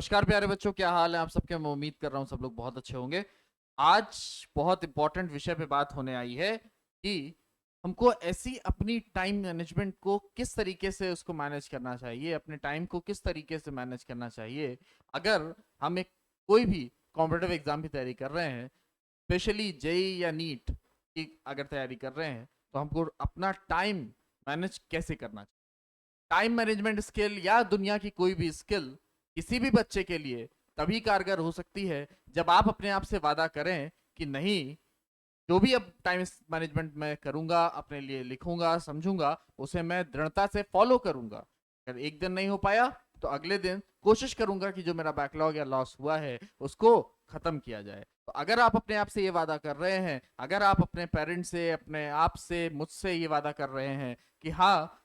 नमस्कार प्यारे बच्चों, क्या हाल है आप सबके। मैं उम्मीद कर रहा हूँ सब लोग बहुत अच्छे होंगे। आज बहुत इंपॉर्टेंट विषय पे बात होने आई है कि हमको ऐसी अपनी टाइम मैनेजमेंट को किस तरीके से उसको मैनेज करना चाहिए, अपने टाइम को किस तरीके से मैनेज करना चाहिए। अगर हम एक कोई भी कॉम्पिटिटिव एग्जाम की तैयारी कर रहे हैं, स्पेशली जेई या नीट की अगर तैयारी कर रहे हैं, तो हमको अपना टाइम मैनेज कैसे करना चाहिए। टाइम मैनेजमेंट स्किल या दुनिया की कोई भी स्किल किसी भी बच्चे के लिए तभी कारगर हो सकती है जब आप अपने आप से वादा करें कि नहीं, जो भी अब टाइम मैनेजमेंट मैं करूंगा, अपने लिए लिखूंगा, समझूंगा, उसे मैं दृढ़ता से फॉलो करूंगा। अगर एक दिन नहीं हो पाया तो अगले दिन कोशिश करूंगा कि जो मेरा बैकलॉग या लॉस हुआ है उसको खत्म किया जाए। तो अगर आप अपने आप से ये वादा कर रहे हैं, अगर आप अपने पेरेंट्स से, अपने आप से, मुझसे ये वादा कर रहे हैं कि हाँ,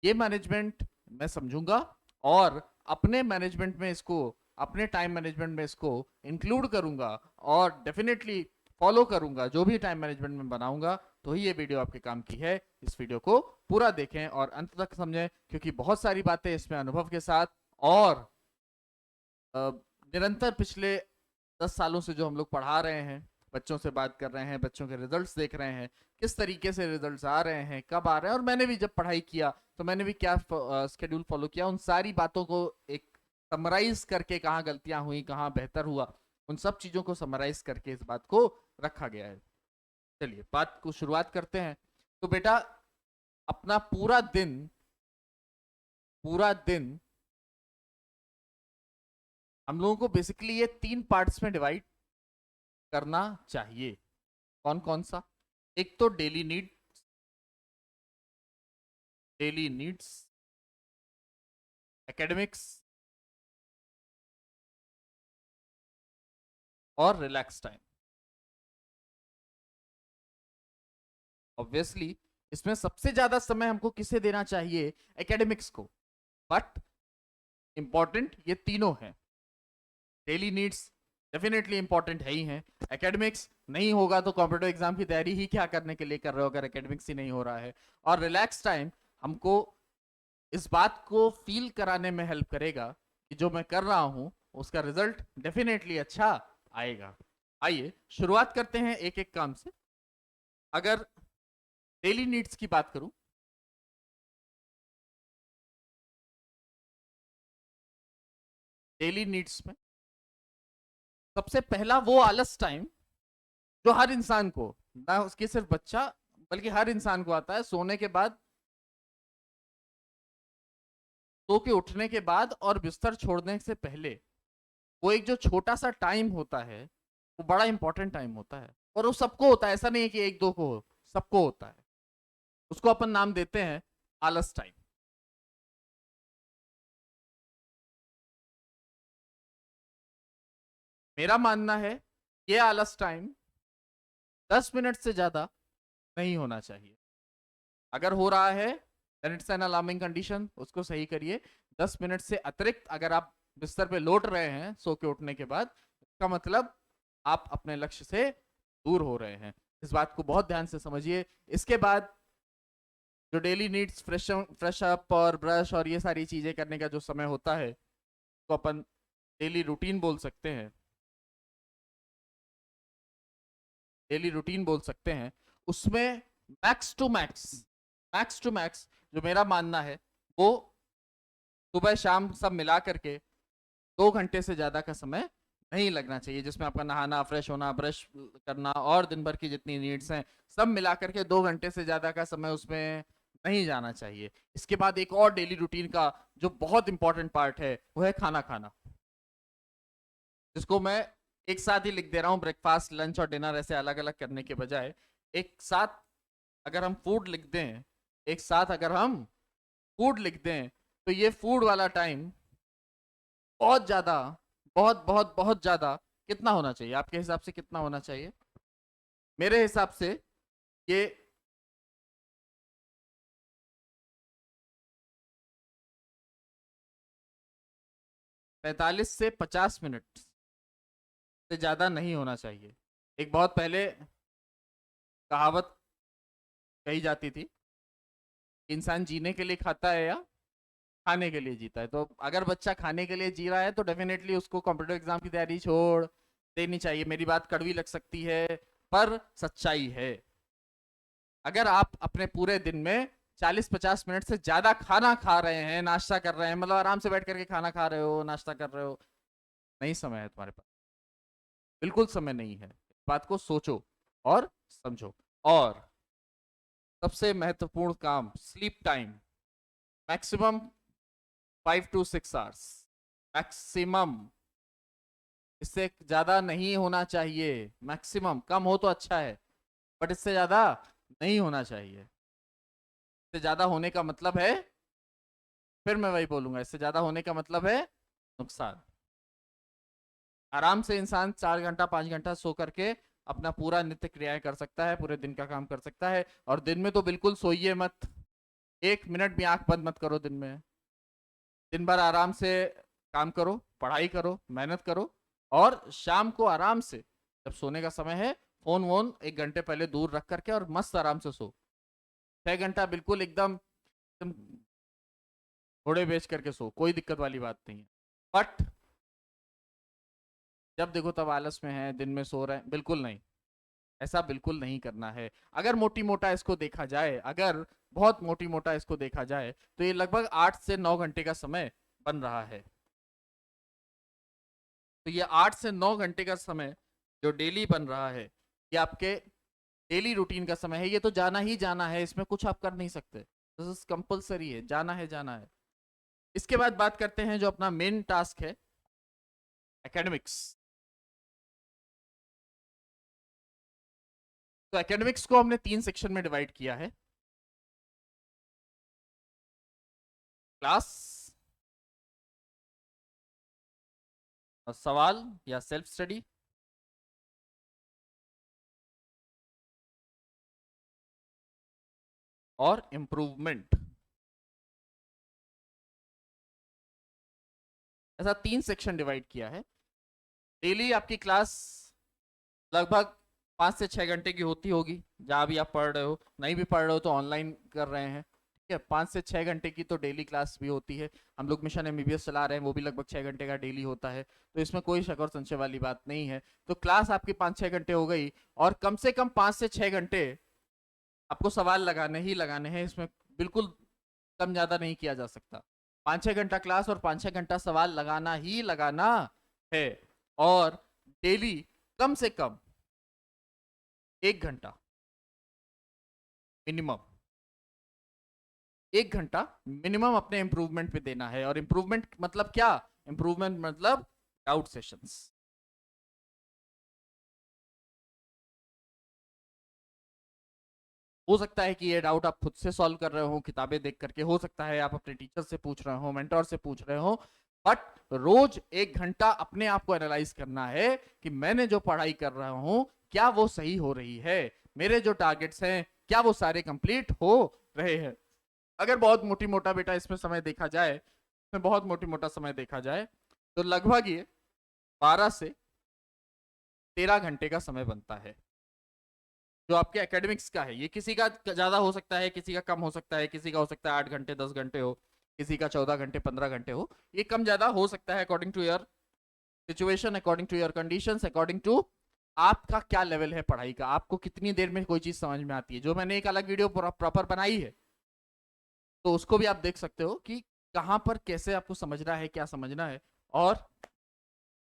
ये मैनेजमेंट मैं समझूंगा और अपने मैनेजमेंट में इसको, अपने टाइम मैनेजमेंट में इसको इंक्लूड करूंगा और डेफिनेटली फॉलो करूंगा, जो भी टाइम मैनेजमेंट में बनाऊंगा, तो ही ये वीडियो आपके काम की है। इस वीडियो को पूरा देखें और अंत तक समझें, क्योंकि बहुत सारी बातें इसमें अनुभव के साथ और निरंतर पिछले 10 सालों से जो हम लोग पढ़ा रहे हैं, बच्चों से बात कर रहे हैं, बच्चों के रिजल्ट्स देख रहे हैं, किस तरीके से रिजल्ट्स आ रहे हैं, कब आ रहे हैं, और मैंने भी जब पढ़ाई किया तो मैंने भी क्या स्केड्यूल फॉलो किया, उन सारी बातों को एक समराइज करके, कहाँ गलतियां हुई, कहाँ बेहतर हुआ, उन सब चीजों को समराइज करके इस बात को रखा गया है। चलिए बात को शुरुआत करते हैं। तो बेटा, अपना पूरा दिन हम लोगों को बेसिकली ये 3 पार्ट्स में डिवाइड करना चाहिए। कौन कौन सा? एक तो डेली नीड्स, एकेडमिक्स और रिलैक्स टाइम। ऑब्वियसली इसमें सबसे ज्यादा समय हमको किसे देना चाहिए? एकेडमिक्स को। बट इंपॉर्टेंट ये तीनों हैं। डेली नीड्स डेफिनेटली इंपॉर्टेंट है ही हैं। एकेडमिक्स नहीं होगा तो कॉम्पिटेटिव एग्जाम की तैयारी ही क्या करने के लिए कर रहे हो अगर एकेडमिक्स ही नहीं हो रहा है। और रिलैक्स टाइम हमको इस बात को फील कराने में हेल्प करेगा कि जो मैं कर रहा हूं उसका रिजल्ट डेफिनेटली अच्छा आएगा। आइए शुरुआत करते हैं एक एक काम से। अगर डेली नीड्स की बात करूं, डेली नीड्स में सबसे पहला वो आलस टाइम जो हर इंसान को, ना उसके सिर्फ बच्चा बल्कि हर इंसान को आता है, सोने के बाद, सो के उठने के बाद और बिस्तर छोड़ने से पहले। वो एक जो छोटा सा टाइम होता है वो बड़ा इंपॉर्टेंट टाइम होता है, और वो सबको होता है, ऐसा नहीं है कि एक दो को हो, सबको होता है। उसको अपन नाम देते हैं आलस टाइम। मेरा मानना है ये आलस टाइम 10 मिनट से ज्यादा नहीं होना चाहिए। अगर हो रहा है then it's an alarming condition, उसको सही करिए। 10 मिनट से अतिरिक्त अगर आप बिस्तर पे लौट रहे हैं सो के उठने के बाद, इसका मतलब आप अपने लक्ष्य से दूर हो रहे हैं। इस बात को बहुत ध्यान से समझिए। इसके बाद जो डेली नीड्स, फ्रेश अप और ब्रश और ये सारी चीजें करने का जो समय होता है, तो अपन डेली रूटीन बोल सकते हैं, डेली रूटीन बोल सकते हैं। उसमें मैक्स टू मैक्स जो मेरा मानना है वो सुबह शाम सब मिला करके 2 घंटे से ज्यादा का समय नहीं लगना चाहिए, जिसमें आपका नहाना, फ्रेश होना, ब्रश करना और दिन भर की जितनी नीड्स हैं सब मिला करके 2 घंटे से ज्यादा का समय उसमें नहीं जाना चाहिए। इसके बाद एक और डेली रूटीन का जो बहुत इंपॉर्टेंट पार्ट है वो है खाना खाना, जिसको मैं एक साथ ही लिख दे रहा हूँ। ब्रेकफास्ट, लंच और डिनर ऐसे अलग अलग करने के बजाय एक साथ अगर हम फूड लिख दें, एक साथ अगर हम फूड लिख दें, तो ये फूड वाला टाइम बहुत ज्यादा, बहुत बहुत बहुत ज्यादा कितना होना चाहिए आपके हिसाब से? कितना होना चाहिए मेरे हिसाब से? ये 45 से 50 मिनट से ज्यादा नहीं होना चाहिए। एक बहुत पहले कहावत कही जाती थी, इंसान जीने के लिए खाता है या खाने के लिए जीता है। तो अगर बच्चा खाने के लिए जी रहा है तो डेफिनेटली उसको कॉम्पिटिटिव एग्जाम की तैयारी छोड़ देनी चाहिए। मेरी बात कड़वी लग सकती है पर सच्चाई है। अगर आप अपने पूरे दिन में 40-50 मिनट से ज्यादा खाना खा रहे हैं, नाश्ता कर रहे हैं, मतलब आराम से बैठ करके खाना खा रहे हो, नाश्ता कर रहे हो, नहीं समय है तुम्हारे पास, बिल्कुल समय नहीं है। इस बात को सोचो और समझो। और सबसे महत्वपूर्ण काम, sleep time maximum 5 to 6 hours, maximum. इससे ज्यादा नहीं होना चाहिए। मैक्सिमम, कम हो तो अच्छा है बट इससे ज्यादा नहीं होना चाहिए। इससे ज्यादा होने का मतलब है, फिर मैं वही बोलूंगा, इससे ज्यादा होने का मतलब है नुकसान। आराम से इंसान 4 घंटा 5 घंटा सो करके अपना पूरा नित्य क्रियाएं कर सकता है, पूरे दिन का काम कर सकता है। और दिन में तो बिल्कुल सोइए मत, 1 मिनट भी आंख बंद मत करो दिन में। दिन भर आराम से काम करो, पढ़ाई करो, मेहनत करो। और शाम को आराम से जब सोने का समय है, फोन वोन 1 घंटे पहले दूर रख करके और मस्त आराम से सो। 6 घंटा बिल्कुल एकदम एकदम घोड़े बेच करके सो, कोई दिक्कत वाली बात नहीं है। बट जब देखो तब आलस में है, दिन में सो रहे हैं, बिल्कुल नहीं। ऐसा बिल्कुल नहीं करना है। अगर मोटी मोटा इसको देखा जाए, अगर बहुत मोटी मोटा इसको देखा जाए, तो ये लगभग 8 से 9 घंटे का समय बन रहा है। तो ये 8 से 9 घंटे का समय जो डेली बन रहा है, ये आपके डेली रूटीन का समय है। ये तो जाना ही जाना है, इसमें कुछ आप कर नहीं सकते। दिस इज कंपल्सरी है, जाना है जाना है। इसके बाद बात करते हैं जो अपना मेन टास्क है, एकेडमिक्स। तो एकेडमिक्स को हमने 3 सेक्शन में डिवाइड किया है, क्लास, सवाल या सेल्फ स्टडी, और इम्प्रूवमेंट। ऐसा 3 सेक्शन डिवाइड किया है। डेली आपकी क्लास लगभग 5 से 6 घंटे की होती होगी, जहाँ भी आप पढ़ रहे हो, नहीं भी पढ़ रहे हो तो ऑनलाइन कर रहे हैं, ठीक है। 5 से 6 घंटे की तो डेली क्लास भी होती है। हम लोग मिशन एमबीबीएस चला रहे हैं, वो भी लगभग 6 घंटे का डेली होता है। तो इसमें कोई शक और संशय वाली बात नहीं है। तो क्लास आपकी 5-6 घंटे हो गई, और कम से कम 5 से 6 घंटे आपको सवाल लगाने ही लगाने हैं। इसमें बिल्कुल कम ज्यादा नहीं किया जा सकता। 5-6 घंटा क्लास और 5-6 घंटा सवाल लगाना ही लगाना है। और डेली कम से कम 1 घंटा मिनिमम, 1 घंटा मिनिमम अपने इंप्रूवमेंट पे देना है। और इंप्रूवमेंट मतलब क्या? इंप्रूवमेंट मतलब डाउट सेशंस। हो सकता है कि ये डाउट आप खुद से सॉल्व कर रहे हो किताबें देख करके, हो सकता है आप अपने टीचर से पूछ रहे हो, मेंटोर से पूछ रहे हो। बट रोज 1 घंटा अपने आप को एनालाइज करना है कि मैंने जो पढ़ाई कर रहा हूं क्या वो सही हो रही है, मेरे जो टारगेट्स हैं क्या वो सारे कंप्लीट हो रहे हैं। अगर बहुत मोटी मोटा बेटा इसमें समय देखा जाए, इसमें बहुत मोटी मोटा समय देखा जाए, तो लगभग ये 12 से 13 घंटे का समय बनता है जो आपके एकेडमिक्स का है। ये किसी का ज्यादा हो सकता है, किसी का कम हो सकता है, किसी का हो सकता है 8 घंटे 10 घंटे हो, किसी का 14 घंटे 15 घंटे हो। ये कम ज्यादा हो सकता है according to your situation, according to your conditions, according to आपका क्या लेवल है पढ़ाई का, आपको कितनी देर में कोई चीज समझ में आती है। जो मैंने एक अलग वीडियो प्रॉपर बनाई है, तो उसको भी आप देख सकते हो कि कहाँ पर कैसे आपको समझना है, क्या समझना है। और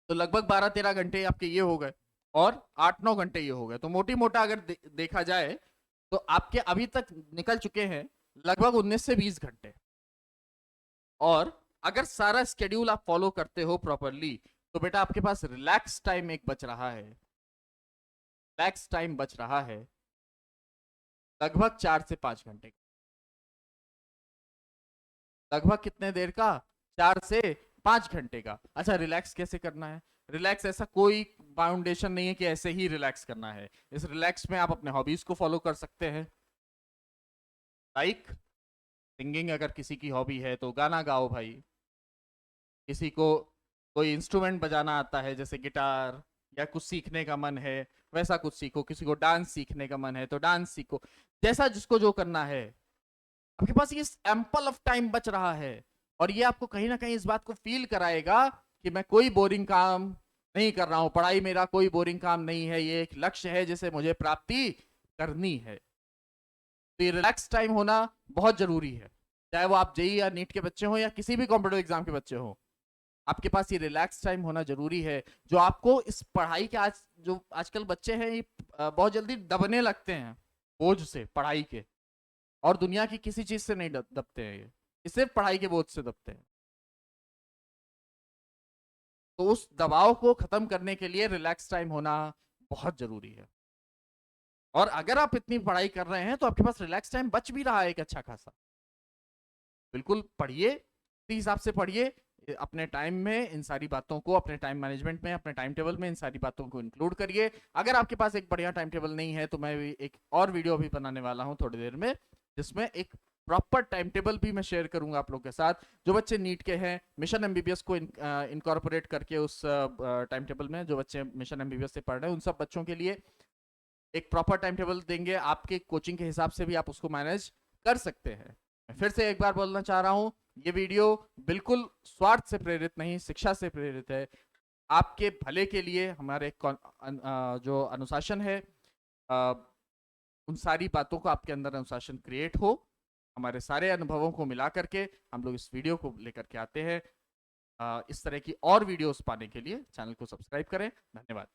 तो लगभग 12-13 घंटे आपके ये हो गए, और 8-9 घंटे ये हो गए। तो मोटी मोटा अगर देखा जाए तो आपके अभी तक निकल चुके हैं लगभग 19 से 20 घंटे। और अगर सारा स्केड्यूल आप फॉलो करते हो प्रॉपरली, तो बेटा आपके पास रिलैक्स टाइम एक बच रहा है, रिलैक्स टाइम बच रहा है लगभग 4 से 5 घंटे। लगभग कितने देर का? 4 से 5 घंटे का। अच्छा, रिलैक्स कैसे करना है? रिलैक्स ऐसा कोई फाउंडेशन नहीं है कि ऐसे ही रिलैक्स करना है। इस रिलैक्स में आप अपने हॉबीज को फॉलो कर सकते हैं, लाइक सिंगिंग। अगर किसी की हॉबी है तो गाना गाओ भाई। किसी को कोई इंस्ट्रूमेंट बजाना आता है जैसे गिटार, या कुछ सीखने का मन है वैसा कुछ सीखो। किसी को डांस सीखने का मन है तो डांस सीखो। जैसा जिसको जो करना है, आपके पास ये एम्पल ऑफ टाइम बच रहा है। और ये आपको कहीं ना कहीं इस बात को फील कराएगा कि मैं कोई बोरिंग काम नहीं कर रहा हूं, पढ़ाई मेरा कोई बोरिंग काम नहीं है, ये एक लक्ष्य है जिसे मुझे प्राप्ति करनी है। तो ये रिलैक्स टाइम होना बहुत जरूरी है, चाहे वो आप जेई या नीट के बच्चे हो या किसी भी कॉम्पिटेटिव एग्जाम के बच्चे हो, आपके पास ये रिलैक्स टाइम होना जरूरी है, जो आपको इस पढ़ाई के आज जो आजकल बच्चे हैं ये बहुत जल्दी दबने लगते हैं बोझ से पढ़ाई के, और दुनिया की किसी चीज से नहीं दबते हैं, ये सिर्फ पढ़ाई के बोझ से दबते हैं। तो उस दबाव को खत्म करने के लिए रिलैक्स टाइम होना बहुत जरूरी है। और अगर आप इतनी पढ़ाई कर रहे हैं तो आपके पास रिलैक्स टाइम बच भी रहा है एक अच्छा खासा, बिल्कुल पढ़िए, इसी हिसाब से पढ़िए, अपने टाइम में इन सारी बातों को, अपने टाइम मैनेजमेंट में, अपने टाइम टेबल में इन सारी बातों को इंक्लूड करिए। अगर आपके पास एक बढ़िया टाइम टेबल नहीं है तो मैं भी एक और वीडियो भी बनाने वाला हूं थोड़ी देर में, जिसमें एक प्रॉपर टाइम टेबल भी मैं शेयर करूंगा आप लोग के साथ। जो बच्चे नीट के हैं, मिशन एमबीबीएस को इनकॉर्पोरेट करके उस टाइम टेबल में, जो बच्चे मिशन एमबीबीएस से पढ़ रहे हैं उन सब बच्चों के लिए एक प्रॉपर टाइम टेबल देंगे, आपके कोचिंग के हिसाब से भी आप उसको मैनेज कर सकते हैं। मैं फिर से एक बार बोलना चाह रहा हूं, ये वीडियो बिल्कुल स्वार्थ से प्रेरित नहीं, शिक्षा से प्रेरित है, आपके भले के लिए। हमारे जो अनुशासन है, उन सारी बातों को आपके अंदर अनुशासन क्रिएट हो, हमारे सारे अनुभवों को मिला करके हम लोग इस वीडियो को लेकर के आते हैं। इस तरह की और वीडियोस पाने के लिए चैनल को सब्सक्राइब करें। धन्यवाद।